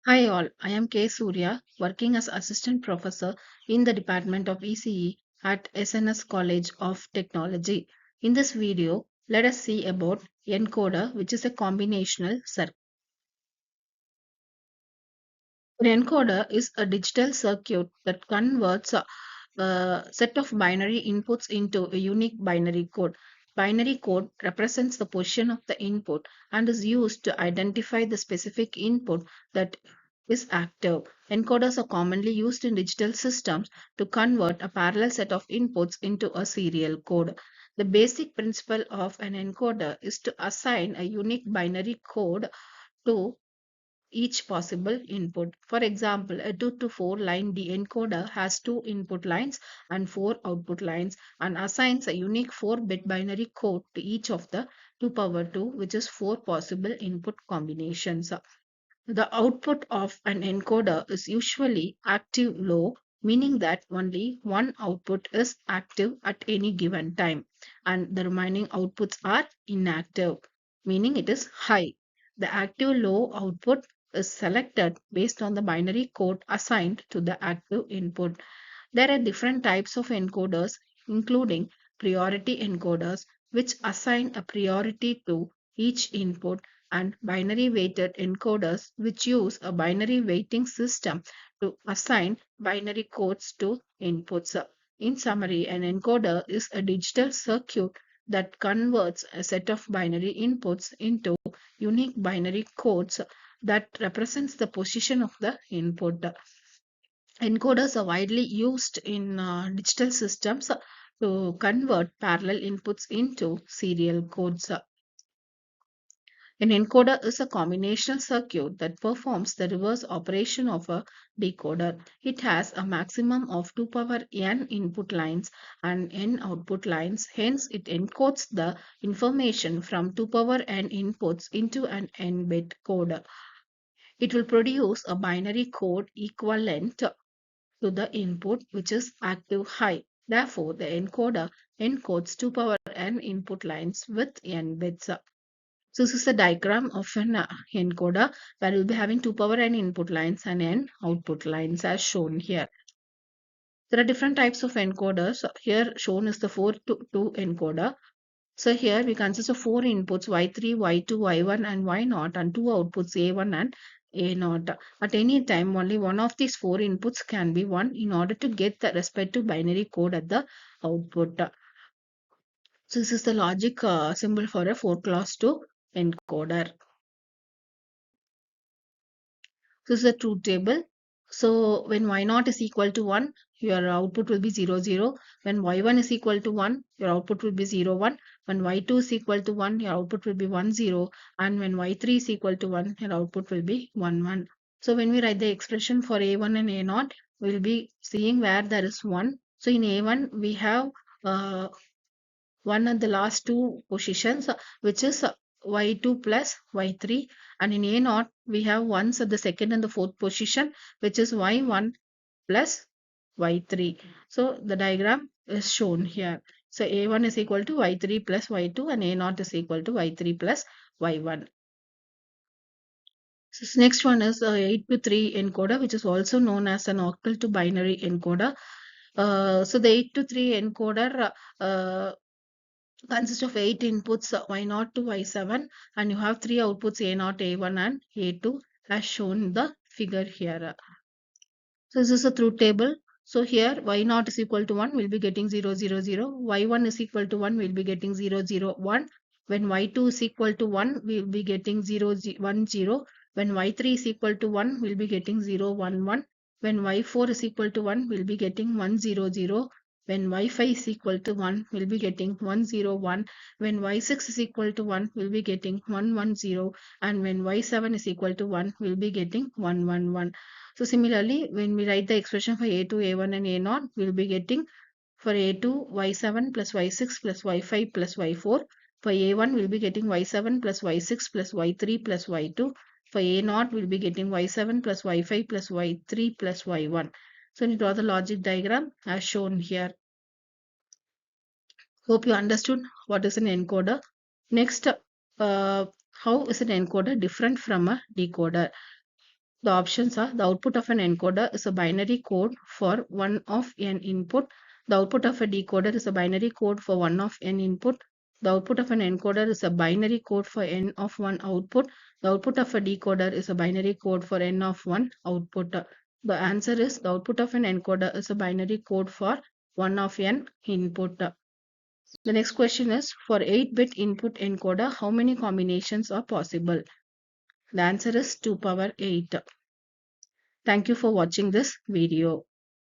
Hi all, I am K. Surya, working as Assistant Professor in the Department of ECE at SNS College of Technology. In this video, let us see about encoder, which is a combinational circuit. An encoder is a digital circuit that converts a set of binary inputs into a unique binary code. Binary code represents the position of the input and is used to identify the specific input that is active. Encoders are commonly used in digital systems to convert a parallel set of inputs into a serial code. The basic principle of an encoder is to assign a unique binary code to each possible input. For example, a 2 to 4 line encoder has two input lines and four output lines and assigns a unique 4-bit binary code to each of the 2 power 2, which is four possible input combinations. The output of an encoder is usually active low, meaning that only one output is active at any given time, and the remaining outputs are inactive, meaning it is high. The active low output is selected based on the binary code assigned to the active input. There are different types of encoders, including priority encoders, which assign a priority to each input, and binary weighted encoders, which use a binary weighting system to assign binary codes to inputs. In summary, an encoder is a digital circuit that converts a set of binary inputs into unique binary codes that represents the position of the input. Encoders are widely used in digital systems to convert parallel inputs into serial codes. An encoder is a combinational circuit that performs the reverse operation of a decoder. It has a maximum of 2 power n input lines and n output lines. Hence, it encodes the information from 2 power n inputs into an n-bit code. It will produce a binary code equivalent to the input, which is active high. Therefore, the encoder encodes 2 power n input lines with n bits. So this is a diagram of an encoder where we'll be having 2 power n input lines and n output lines as shown here. There are different types of encoders. Here shown is the 4 to 2 encoder. So here we consist of four inputs y3, y2, y1 and y0 and two outputs a1 and a0. At any time only one of these four inputs can be one in order to get the respective binary code at the output. So this is the logic symbol for a 4 class 2 encoder. This is a truth table. So when y0 is equal to 1, your output will be 0, 0. When y1 is equal to 1, your output will be 0, 1. When y2 is equal to 1, your output will be 1, 0. And when y3 is equal to 1, your output will be 1, 1. So when we write the expression for a1 and a0, we'll be seeing where there is 1. So in a1, we have uh, 1 at the last two positions, which is y2 plus y3, and in a0 we have ones at the second and the fourth position, which is y1 plus y3. So the diagram is shown here. So a1 is equal to y3 plus y2 and a0 is equal to y3 plus y1. So next one is 8 to 3 encoder, which is also known as an octal to binary encoder. So the 8 to 3 encoder consists of 8 inputs y0 to y7, and you have three outputs a0, a1 and a2 as shown in the figure here. So this is a truth table. So here y0 is equal to 1, we'll be getting 0, 0, 0. Y1 is equal to 1, we'll be getting 0, 0, 1. When y2 is equal to 1, we'll be getting 0, 1, 0. When y3 is equal to 1, we'll be getting 0, 1, 1. When y4 is equal to 1, we'll be getting 1, 0, 0. When y5 is equal to 1, we'll be getting 1, 0, 1. When y6 is equal to 1, we'll be getting 1, 1, 0. And when y7 is equal to 1, we'll be getting 1, 1, 1. So similarly, when we write the expression for a2, a1 and a0, we'll be getting for a2 y7 plus y6 plus y5 plus y4. For a1, we'll be getting y7 plus y6 plus y3 plus y2. For a0, we'll be getting y7 plus y5 plus y3 plus y1. So we draw the logic diagram as shown here. Hope you understood what is an encoder. Next, how is an encoder different from a decoder? The options are: the output of an encoder is a binary code for one of n input. The output of a decoder is a binary code for one of n input. The output of an encoder is a binary code for n of one output. The output of a decoder is a binary code for n of one output. The answer is the output of an encoder is a binary code for one of n input. The next question is, for 8-bit input encoder, how many combinations are possible? The answer is 2 power 8. Thank you for watching this video.